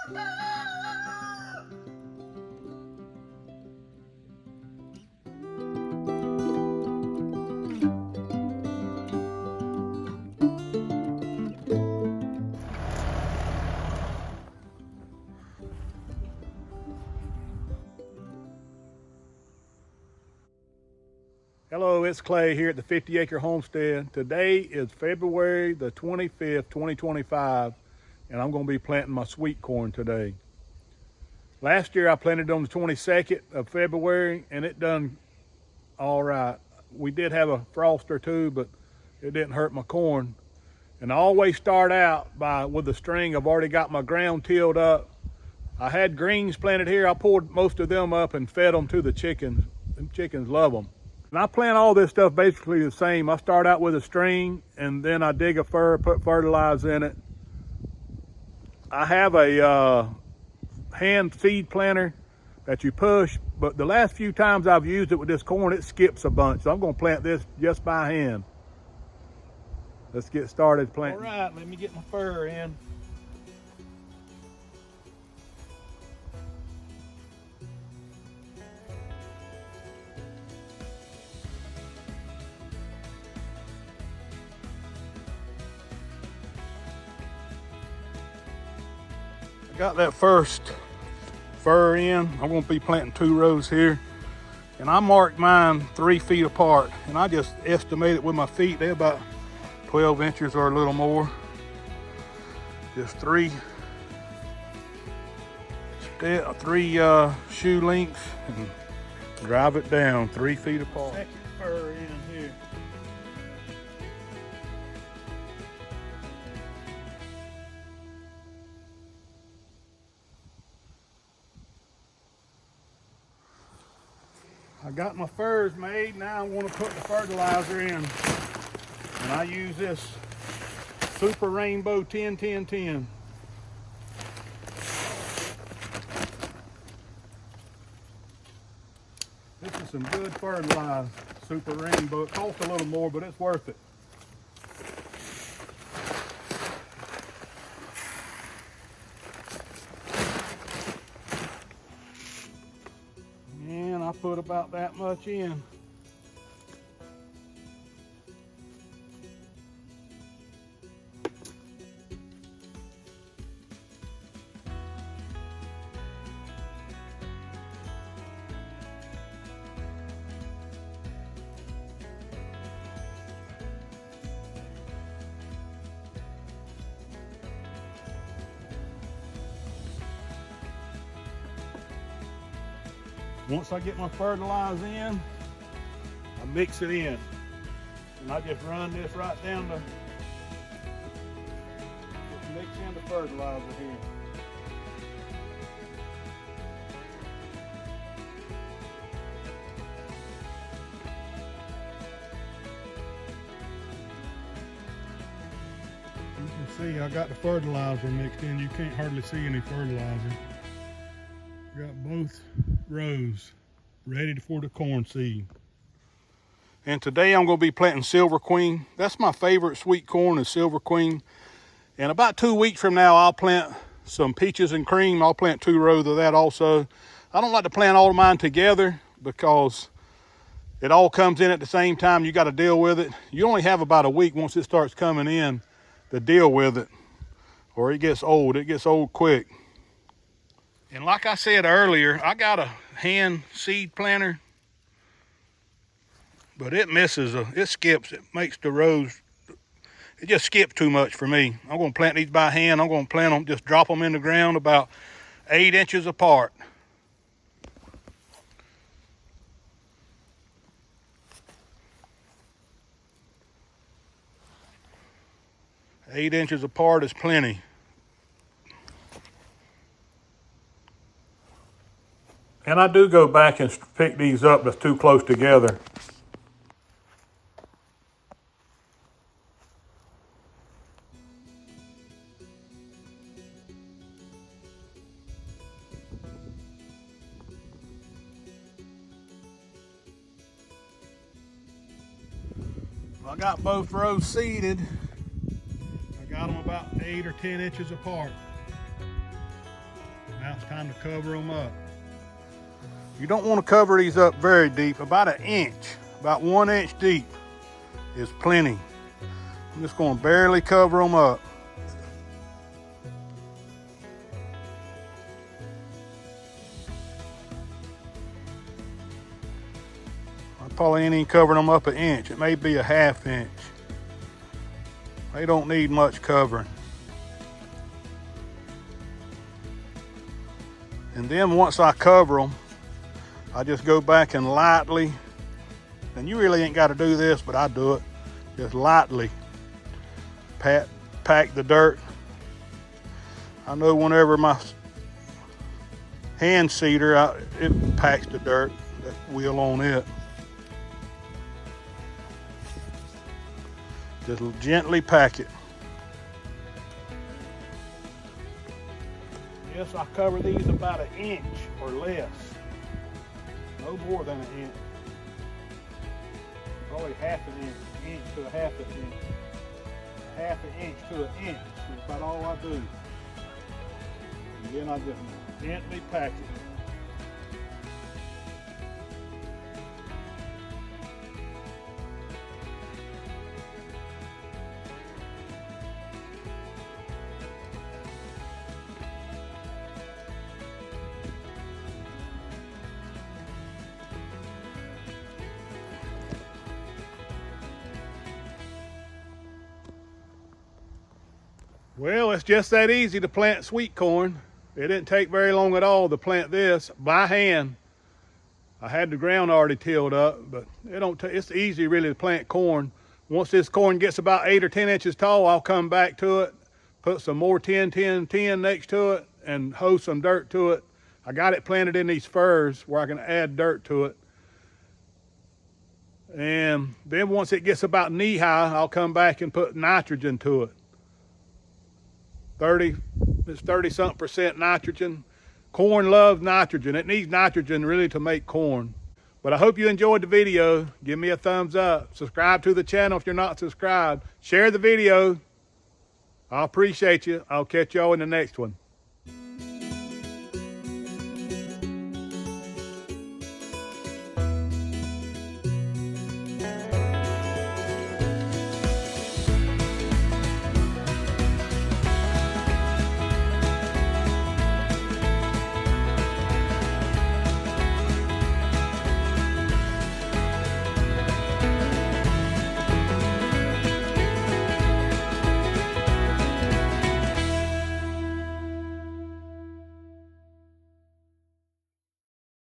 Hello, it's Clay here at the 50 Acre Homestead. Today is February the 25th, 2025, and I'm going to be planting my sweet corn today. Last year I planted on the 22nd of February and it done all right. We did have a frost or two, but it didn't hurt my corn. And I always start out with a string. I've already got my ground tilled up. I had greens planted here. I pulled most of them up and fed them to the chickens. Them chickens love them. And I plant all this stuff basically the same. I start out with a string and then I dig a furrow, put fertilizer in it. I have a hand seed planter that you push, but the last few times I've used it with this corn, it skips a bunch. So I'm gonna plant this just by hand. Let's get started planting. All right, let me get my furrow in. Got that first furrow in. I'm going to be planting 2 rows here, and I marked mine 3 feet apart, and I just estimated with my feet they're about 12 inches or a little more. Just three shoe lengths and drive it down 3 feet apart. Second furrow in here. I got my furrows made. Now I want to put the fertilizer in. And I use this Super Rainbow 10-10-10. This is some good fertilizer, Super Rainbow. It costs a little more, but it's worth it. I put about that much in. Once I get my fertilizer in, I mix it in. And I just run this right down the, mix in the fertilizer here. You can see I got the fertilizer mixed in. You can't hardly see any fertilizer. Got both rows ready for the corn seed. And today I'm going to be planting Silver Queen. That's my favorite sweet corn, is Silver Queen. And about 2 weeks from now I'll plant some peaches and cream. I'll plant 2 rows of that also. I don't like to plant all of mine together because it all comes in at the same time. You got to deal with it. You only have about a week once it starts coming in to deal with it, or it gets old. It gets old quick. And like I said earlier, I got a hand seed planter, but it misses, it skips, it makes the rows, it just skips too much for me. I'm going to plant these by hand. I'm going to plant them, just drop them in the ground about 8 inches apart. Eight inches apart is plenty. And I do go back and pick these up that's too close together. I got both rows seeded. I got them about 8 or 10 inches apart. Now it's time to cover them up. You don't want to cover these up very deep. About an inch, about 1 inch deep is plenty. I'm just going to barely cover them up. I probably ain't even covering them up an inch. It may be a 1/2 inch. They don't need much covering. And then once I cover them, I just go back and lightly, and you really ain't got to do this, but I do it, just lightly pack the dirt. I know whenever my hand seeder, it packs the dirt, that wheel on it. Just gently pack it. Yes, I cover these about an inch or less. No more than an inch. Probably 1/2 inch to a 1/2 inch. 1/2 inch to an inch. That's about all I do. And then I just gently pack it. Well, it's just that easy to plant sweet corn. It didn't take very long at all to plant this by hand. I had the ground already tilled up, but it's easy really to plant corn. Once this corn gets about 8 or 10 inches tall, I'll come back to it, put some more 10, 10, 10 next to it, and hoe some dirt to it. I got it planted in these furrows where I can add dirt to it. And then once it gets about knee high, I'll come back and put nitrogen to it. 30-something% nitrogen. Corn loves nitrogen. It needs nitrogen really to make corn. But I hope you enjoyed the video. Give me a thumbs up. Subscribe to the channel if you're not subscribed. Share the video. I appreciate you. I'll catch y'all in the next one.